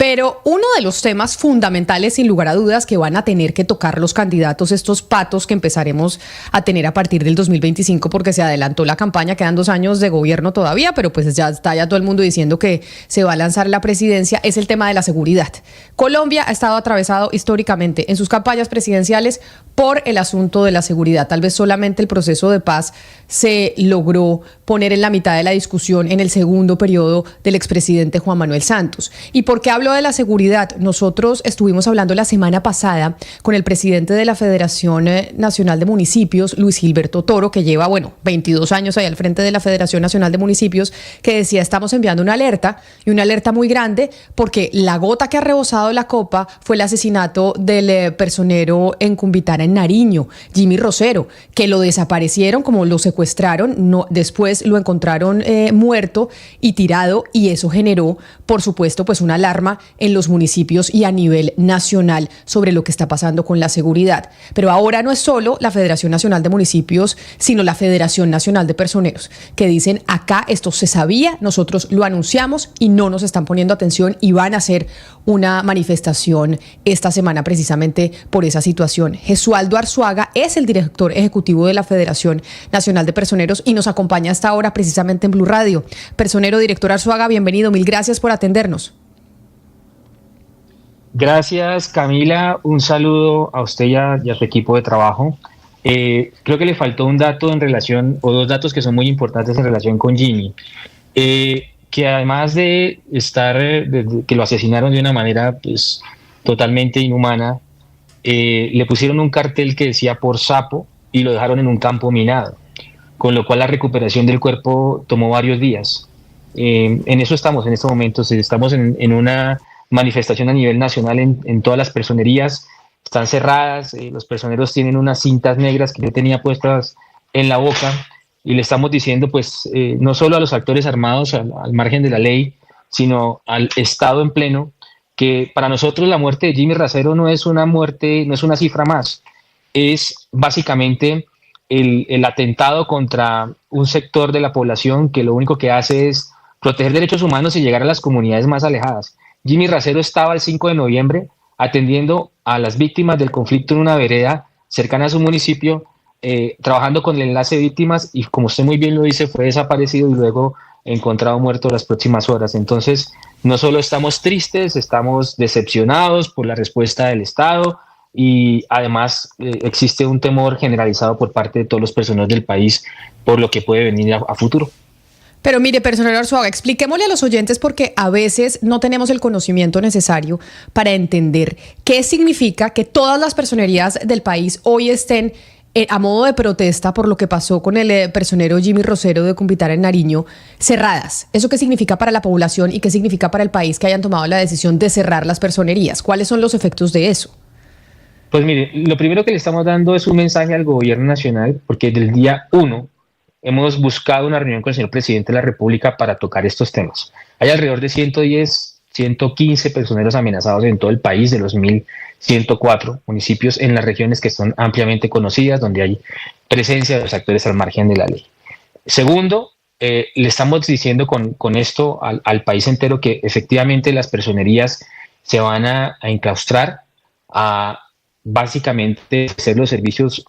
Pero uno de los temas fundamentales, sin lugar a dudas, que van a tener que tocar los candidatos, estos patos que empezaremos a tener a partir del 2025, porque se adelantó la campaña, quedan 2 años de gobierno todavía, pero pues ya está todo el mundo diciendo que se va a lanzar la presidencia, es el tema de la seguridad. Colombia ha estado atravesado históricamente en sus campañas presidenciales por el asunto de la seguridad. Tal vez solamente el proceso de paz se logró poner en la mitad de la discusión en el segundo periodo del expresidente Juan Manuel Santos. ¿Y por qué hablo de la seguridad? Nosotros estuvimos hablando la semana pasada con el presidente de la Federación Nacional de Municipios, Luis Gilberto Toro, que lleva, 22 años ahí al frente de la Federación Nacional de Municipios, que decía, estamos enviando una alerta, y una alerta muy grande, porque la gota que ha rebosado la copa fue el asesinato del personero en Cumbitara, en Nariño, Jimmy Rosero, que lo desaparecieron, como lo secuestraron, después lo encontraron muerto y tirado, y eso generó, por supuesto, pues una alarma en los municipios y a nivel nacional sobre lo que está pasando con la seguridad. Pero ahora no es solo la Federación Nacional de Municipios, sino la Federación Nacional de Personeros, que dicen, acá esto se sabía, nosotros lo anunciamos y no nos están poniendo atención, y van a hacer una manifestación esta semana precisamente por esa situación. Jesualdo Arzuaga es el director ejecutivo de la Federación Nacional de Personeros y nos acompaña hasta ahora precisamente en Blue Radio. Personero, director Arzuaga, bienvenido, mil gracias por atendernos. Gracias, Camila. Un saludo a usted y a su equipo de trabajo. Creo que le faltó un dato en relación, o 2 datos que son muy importantes en relación con Jimmy. Que además de estar, que lo asesinaron de una manera pues totalmente inhumana, le pusieron un cartel que decía por sapo y lo dejaron en un campo minado, con lo cual la recuperación del cuerpo tomó varios días. En eso estamos en estos momentos, estamos en una manifestación a nivel nacional en todas las personerías, están cerradas, los personeros tienen unas cintas negras que yo tenía puestas en la boca, y le estamos diciendo pues no solo a los actores armados al margen de la ley, sino al Estado en pleno, que para nosotros la muerte de Jimmy Rosero no es una muerte, no es una cifra más, es básicamente el atentado contra un sector de la población que lo único que hace es proteger derechos humanos y llegar a las comunidades más alejadas. Jimmy Rosero estaba el 5 de noviembre atendiendo a las víctimas del conflicto en una vereda cercana a su municipio, trabajando con el enlace de víctimas, y como usted muy bien lo dice, fue desaparecido y luego encontrado muerto las próximas horas. Entonces, no solo estamos tristes, estamos decepcionados por la respuesta del Estado, y además existe un temor generalizado por parte de todos los personeros del país por lo que puede venir a futuro. Pero mire, personero Arzuaga, expliquémosle a los oyentes, porque a veces no tenemos el conocimiento necesario para entender qué significa que todas las personerías del país hoy estén a modo de protesta por lo que pasó con el personero Jimmy Rosero de Cumbitara, en Nariño, cerradas. ¿Eso qué significa para la población y qué significa para el país que hayan tomado la decisión de cerrar las personerías? ¿Cuáles son los efectos de eso? Pues mire, lo primero que le estamos dando es un mensaje al gobierno nacional, porque desde el día 1 hemos buscado una reunión con el señor presidente de la República para tocar estos temas. Hay alrededor de 110, 115 personeros amenazados en todo el país, de los 1.104 municipios en las regiones que son ampliamente conocidas, donde hay presencia de los actores al margen de la ley. Segundo, le estamos diciendo con esto al país entero que efectivamente las personerías se van a enclaustrar, a básicamente hacer los servicios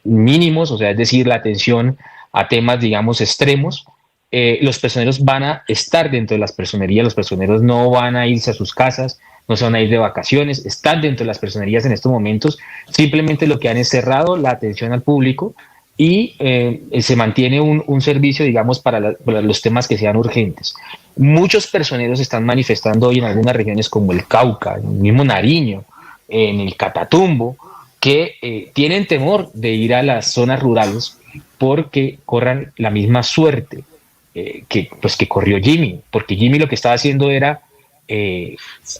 mínimos, o sea, es decir, la atención a temas, digamos, extremos. Los personeros van a estar dentro de las personerías, los personeros no van a irse a sus casas, no se van a ir de vacaciones, están dentro de las personerías en estos momentos, simplemente lo que han es cerrado la atención al público, y se mantiene un servicio, digamos, para los temas que sean urgentes. Muchos personeros están manifestando hoy en algunas regiones como el Cauca, en el mismo Nariño, en el Catatumbo, que tienen temor de ir a las zonas rurales porque corran la misma suerte que corrió Jimmy, porque Jimmy lo que estaba haciendo era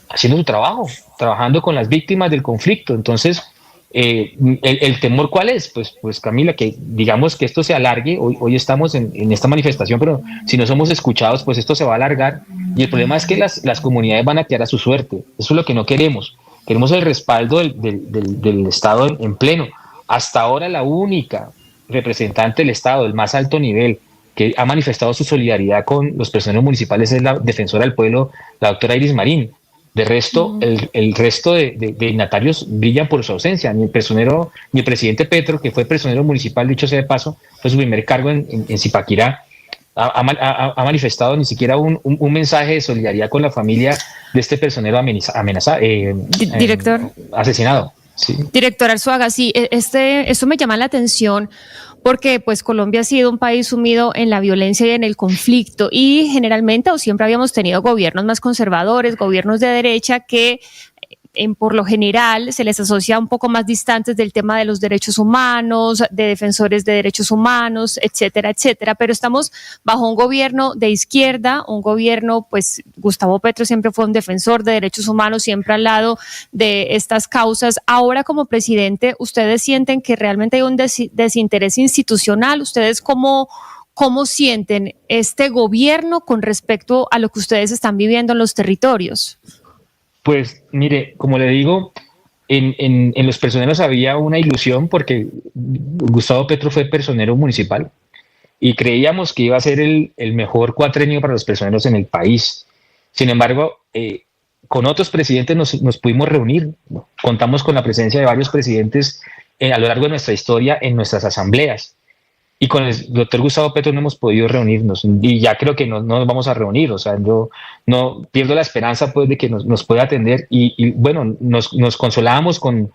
haciendo su trabajo, trabajando con las víctimas del conflicto. Entonces, el temor, ¿cuál es? Pues Camila, que digamos que esto se alargue. Hoy estamos en esta manifestación, pero si no somos escuchados, pues esto se va a alargar, y el problema es que las comunidades van a quedar a su suerte. Eso es lo que no queremos. Queremos el respaldo del Estado en pleno. Hasta ahora la única representante del Estado, del más alto nivel, que ha manifestado su solidaridad con los personeros municipales es la defensora del pueblo, la doctora Iris Marín. De resto, el resto de dignatarios brillan por su ausencia. Ni el presidente Petro, que fue personero municipal, dicho sea de paso, fue su primer cargo en Zipaquirá, ha manifestado ni siquiera un mensaje de solidaridad con la familia de este personero Director. Asesinado. Sí. Director Arzuaga, sí, esto me llama la atención porque pues Colombia ha sido un país sumido en la violencia y en el conflicto y generalmente o siempre habíamos tenido gobiernos más conservadores, gobiernos de derecha que por lo general se les asocia un poco más distantes del tema de los derechos humanos, de defensores de derechos humanos, etcétera, etcétera. Pero estamos bajo un gobierno de izquierda, un gobierno, pues Gustavo Petro siempre fue un defensor de derechos humanos, siempre al lado de estas causas. Ahora como presidente, ¿ustedes sienten que realmente hay un desinterés institucional? ¿Ustedes cómo sienten este gobierno con respecto a lo que ustedes están viviendo en los territorios? Pues mire, como le digo, en los personeros había una ilusión porque Gustavo Petro fue personero municipal y creíamos que iba a ser el mejor cuatrenio para los personeros en el país. Sin embargo, con otros presidentes nos pudimos reunir, ¿no? Contamos con la presencia de varios presidentes a lo largo de nuestra historia en nuestras asambleas. Y con el doctor Gustavo Petro no hemos podido reunirnos y ya creo que no nos vamos a reunir. O sea, yo no pierdo la esperanza pues de que nos pueda atender y bueno, nos consolábamos con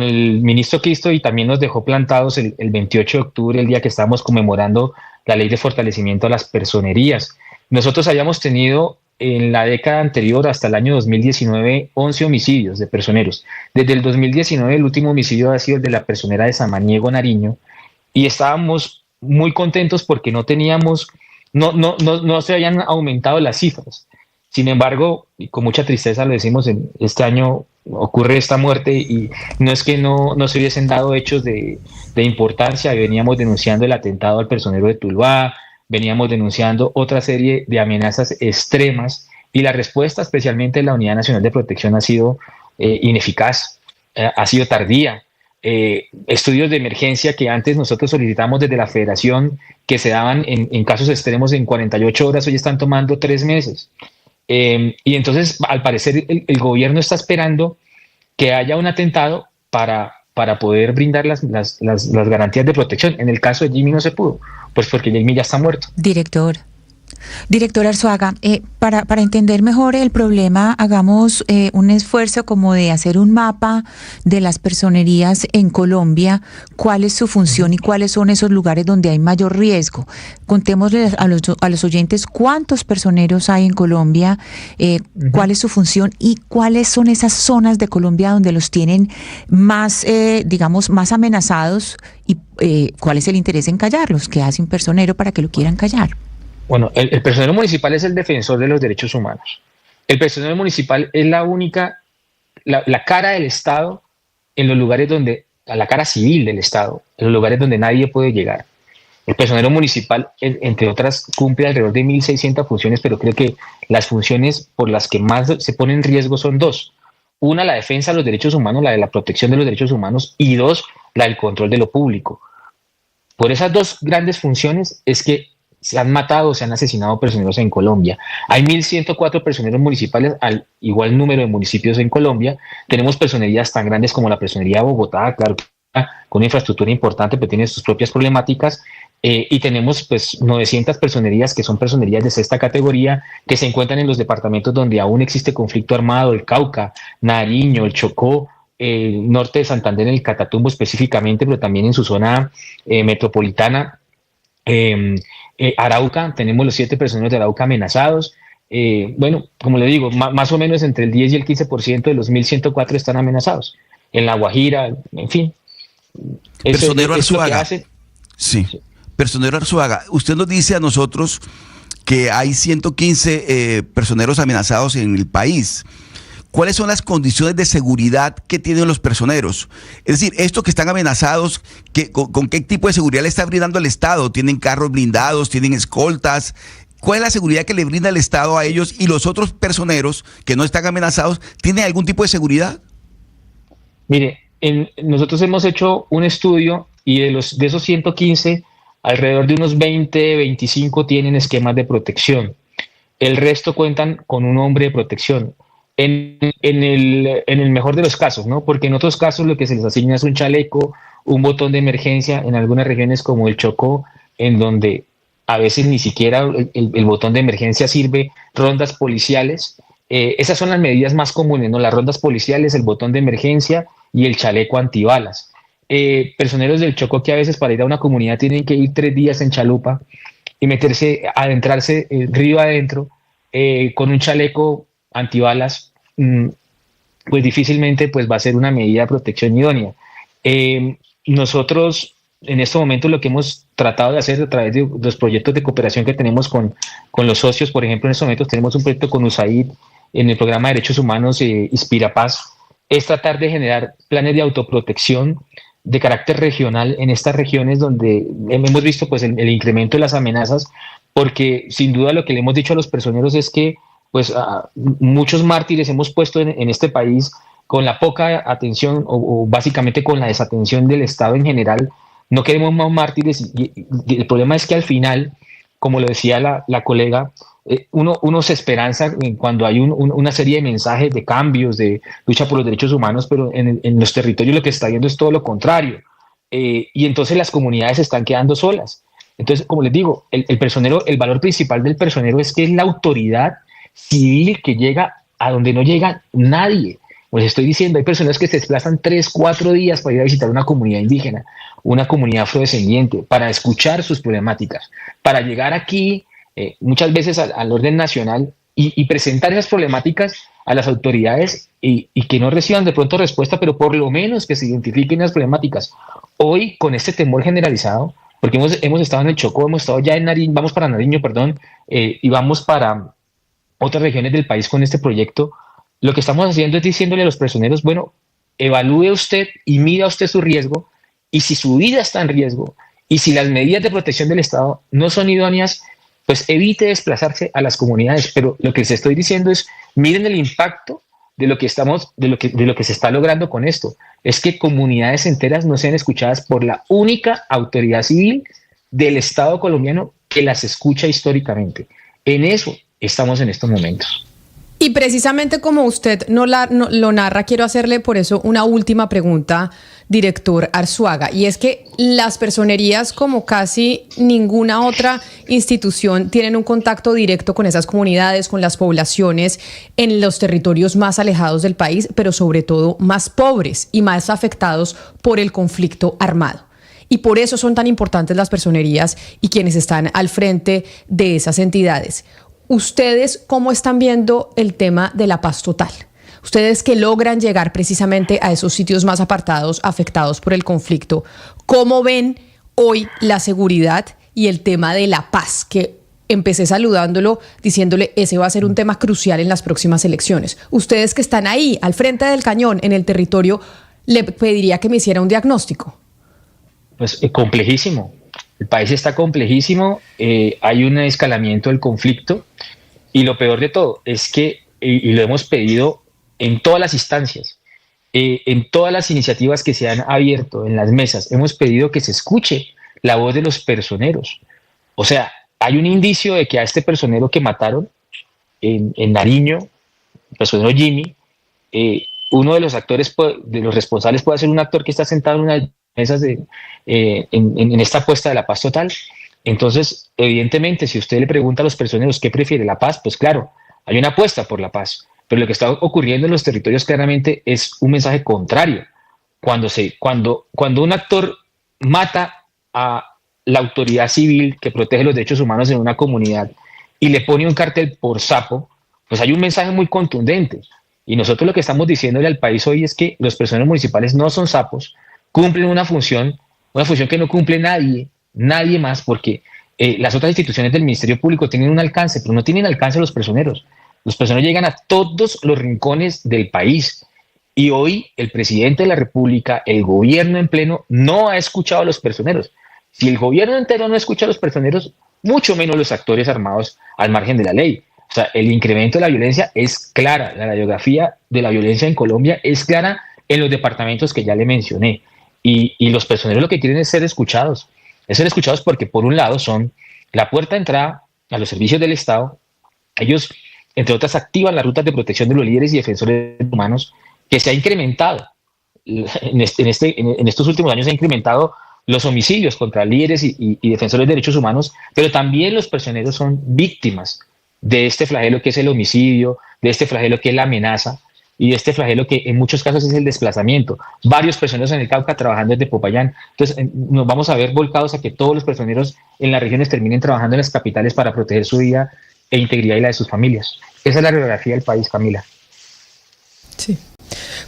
el ministro Cristo y también nos dejó plantados el 28 de octubre, el día que estábamos conmemorando la ley de fortalecimiento a las personerías. Nosotros habíamos tenido en la década anterior, hasta el año 2019, 11 homicidios de personeros. Desde el 2019 el último homicidio ha sido el de la personera de Samaniego, Nariño, y estábamos muy contentos porque no se habían aumentado las cifras. Sin embargo, y con mucha tristeza lo decimos, este año ocurre esta muerte y no es que no se hubiesen dado hechos de importancia. Veníamos denunciando el atentado al personero de Tuluá, veníamos denunciando otra serie de amenazas extremas y la respuesta, especialmente de la Unidad Nacional de Protección, ha sido ineficaz, ha sido tardía. Estudios de emergencia que antes nosotros solicitamos desde la federación que se daban en casos extremos en 48 horas, hoy están tomando 3 meses. Y entonces, al parecer, el gobierno está esperando que haya un atentado para poder brindar las garantías de protección. En el caso de Jimmy no se pudo, pues porque Jimmy ya está muerto. Director Arzuaga, para entender mejor el problema, hagamos un esfuerzo como de hacer un mapa de las personerías en Colombia, cuál es su función y cuáles son esos lugares donde hay mayor riesgo. Contémosle a los oyentes cuántos personeros hay en Colombia, cuál es su función y cuáles son esas zonas de Colombia donde los tienen más, más amenazados y cuál es el interés en callarlos, qué hace un personero para que lo quieran callar. Bueno, el personero municipal es el defensor de los derechos humanos. El personero municipal es la cara del Estado en los lugares la cara civil del Estado, en los lugares donde nadie puede llegar. El personero municipal, entre otras, cumple alrededor de 1.600 funciones, pero creo que las funciones por las que más se pone en riesgo son 2. Una, la defensa de los derechos humanos, la de la protección de los derechos humanos, y 2, la del control de lo público. Por esas 2 grandes funciones es que se han matado, se han asesinado personeros en Colombia. Hay 1.104 personeros municipales al igual número de municipios en Colombia. Tenemos personerías tan grandes como la personería de Bogotá, claro, con una infraestructura importante, pero tiene sus propias problemáticas. Y tenemos pues 900 personerías que son personerías de 6ª categoría que se encuentran en los departamentos donde aún existe conflicto armado: el Cauca, Nariño, el Chocó, el norte de Santander, en el Catatumbo específicamente, pero también en su zona metropolitana. Arauca, tenemos los 7 personeros de Arauca amenazados. Bueno, como le digo, más o menos entre el 10 y el 15% de los 1.104 están amenazados. En La Guajira, en fin. Personero Arzuaga. Sí. Sí. Personero Arzuaga, usted nos dice a nosotros que hay 115 personeros amenazados en el país. ¿Cuáles son las condiciones de seguridad que tienen los personeros? Es decir, estos que están amenazados, ¿con qué tipo de seguridad le está brindando el Estado? ¿Tienen carros blindados? ¿Tienen escoltas? ¿Cuál es la seguridad que le brinda el Estado a ellos? Y los otros personeros que no están amenazados, ¿tienen algún tipo de seguridad? Mire, nosotros hemos hecho un estudio y de esos 115, alrededor de unos 20, 25 tienen esquemas de protección. El resto cuentan con un hombre de protección. en el mejor de los casos, ¿no? Porque en otros casos lo que se les asigna es un chaleco, un botón de emergencia, en algunas regiones como el Chocó, en donde a veces ni siquiera el botón de emergencia sirve, rondas policiales. Esas son las medidas más comunes, ¿no? Las rondas policiales, el botón de emergencia y el chaleco antibalas. Personeros del Chocó que a veces para ir a una comunidad tienen que ir 3 días en chalupa y adentrarse río adentro con un chaleco antibalas, pues difícilmente pues va a ser una medida de protección idónea. Nosotros en este momento lo que hemos tratado de hacer a través de los proyectos de cooperación que tenemos con los socios, por ejemplo, en estos momentos tenemos un proyecto con USAID en el programa de Derechos Humanos Inspira Paz, es tratar de generar planes de autoprotección de carácter regional en estas regiones donde hemos visto pues el incremento de las amenazas, porque sin duda lo que le hemos dicho a los personeros es que pues muchos mártires hemos puesto en este país con la poca atención o básicamente con la desatención del Estado en general. No queremos más mártires y el problema es que al final, como lo decía la colega, uno se esperanza cuando hay una serie de mensajes de cambios, de lucha por los derechos humanos, pero en los territorios lo que se está viendo es todo lo contrario. Y entonces las comunidades se están quedando solas. Entonces, como les digo, el personero, el valor principal del personero es que es la autoridad civil que llega a donde no llega nadie. Pues estoy diciendo, hay personas que se desplazan 3, 4 días para ir a visitar una comunidad indígena, una comunidad afrodescendiente, para escuchar sus problemáticas, para llegar aquí muchas veces al orden nacional y presentar esas problemáticas a las autoridades y que no reciban de pronto respuesta, pero por lo menos que se identifiquen las problemáticas. Hoy, con este temor generalizado, porque hemos estado en el Chocó, hemos estado ya en Nariño, vamos para Nariño, perdón, y vamos para otras regiones del país con este proyecto. Lo que estamos haciendo es diciéndole a los personeros, bueno, evalúe usted y mida usted su riesgo, y si su vida está en riesgo, y si las medidas de protección del Estado no son idóneas, pues evite desplazarse a las comunidades. Pero lo que les estoy diciendo es, miren el impacto de lo que se está logrando con esto. Es que comunidades enteras no sean escuchadas por la única autoridad civil del Estado colombiano que las escucha históricamente. En eso estamos en estos momentos. Y precisamente como usted lo narra, quiero hacerle por eso una última pregunta, director Arzuaga, y es que las personerías, como casi ninguna otra institución, tienen un contacto directo con esas comunidades, con las poblaciones en los territorios más alejados del país, pero sobre todo más pobres y más afectados por el conflicto armado. Y por eso son tan importantes las personerías y quienes están al frente de esas entidades. ¿Ustedes cómo están viendo el tema de la paz total? Ustedes que logran llegar precisamente a esos sitios más apartados, afectados por el conflicto, ¿cómo ven hoy la seguridad y el tema de la paz? Que empecé saludándolo, diciéndole ese va a ser un tema crucial en las próximas elecciones. Ustedes que están ahí, al frente del cañón, en el territorio, le pediría que me hiciera un diagnóstico. Pues complejísimo. El país está complejísimo, hay un escalamiento del conflicto y lo peor de todo es que, y lo hemos pedido en todas las instancias, en todas las iniciativas que se han abierto en las mesas, hemos pedido que se escuche la voz de los personeros. O sea, hay un indicio de que a este personero que mataron en Nariño, el personero Jimmy, uno de los actores, de los responsables puede ser un actor que está sentado en una mesas en esta apuesta de la paz total. Entonces, evidentemente, si usted le pregunta a los personeros qué prefiere, la paz, pues claro, hay una apuesta por la paz, pero lo que está ocurriendo en los territorios claramente es un mensaje contrario. Cuando un actor mata a la autoridad civil que protege los derechos humanos en una comunidad y le pone un cartel por sapo, pues hay un mensaje muy contundente. Y nosotros lo que estamos diciéndole al país hoy es que los personeros municipales no son sapos, cumplen una función que no cumple nadie más, porque las otras instituciones del Ministerio Público tienen un alcance, pero no tienen alcance los personeros. Los personeros llegan a todos los rincones del país y hoy el presidente de la República, el gobierno en pleno, no ha escuchado a los personeros. Si el gobierno entero no escucha a los personeros, mucho menos los actores armados al margen de la ley. O sea, el incremento de la violencia es clara, la radiografía de la violencia en Colombia es clara en los departamentos que ya le mencioné. Y los personeros lo que quieren es ser escuchados porque por un lado son la puerta de entrada a los servicios del Estado. Ellos entre otras, activan las rutas de protección de los líderes y defensores humanos, que se ha incrementado. En estos últimos años se ha incrementado los homicidios contra líderes y defensores de derechos humanos, pero también los prisioneros son víctimas de este flagelo que es el homicidio, de este flagelo que es la amenaza y de este flagelo que en muchos casos es el desplazamiento. Varios prisioneros en el Cauca trabajando desde Popayán. Entonces nos vamos a ver volcados a que todos los prisioneros en las regiones terminen trabajando en las capitales para proteger su vida e integridad y la de sus familias. Esa es la radiografía del país, Camila. Sí.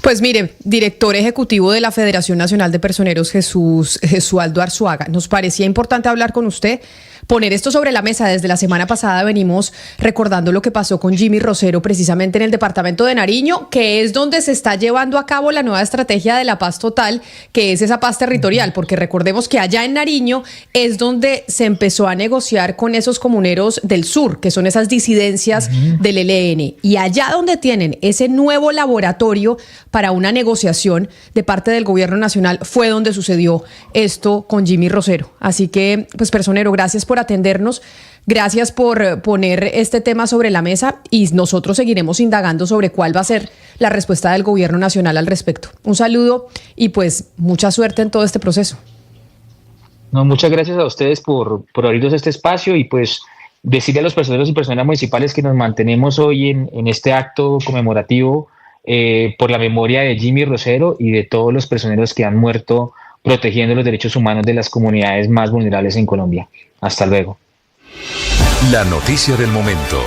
Pues mire, director ejecutivo de la Federación Nacional de Personeros, Jesualdo Arzuaga, nos parecía importante hablar con usted, poner esto sobre la mesa. Desde la semana pasada venimos recordando lo que pasó con Jimmy Rosero precisamente en el departamento de Nariño, que es donde se está llevando a cabo la nueva estrategia de la paz total, que es esa paz territorial, porque recordemos que allá en Nariño es donde se empezó a negociar con esos comuneros del sur, que son esas disidencias del ELN, y allá donde tienen ese nuevo laboratorio para una negociación de parte del gobierno nacional fue donde sucedió esto con Jimmy Rosero. Así que, pues, personero, gracias por atendernos, gracias por poner este tema sobre la mesa y nosotros seguiremos indagando sobre cuál va a ser la respuesta del gobierno nacional al respecto. Un saludo y pues mucha suerte en todo este proceso. No, muchas gracias a ustedes por abrirnos este espacio y pues decirle a los personeros y personeras municipales que nos mantenemos hoy en este acto conmemorativo por la memoria de Jimmy Rosero y de todos los personeros que han muerto protegiendo los derechos humanos de las comunidades más vulnerables en Colombia. Hasta luego. La noticia del momento.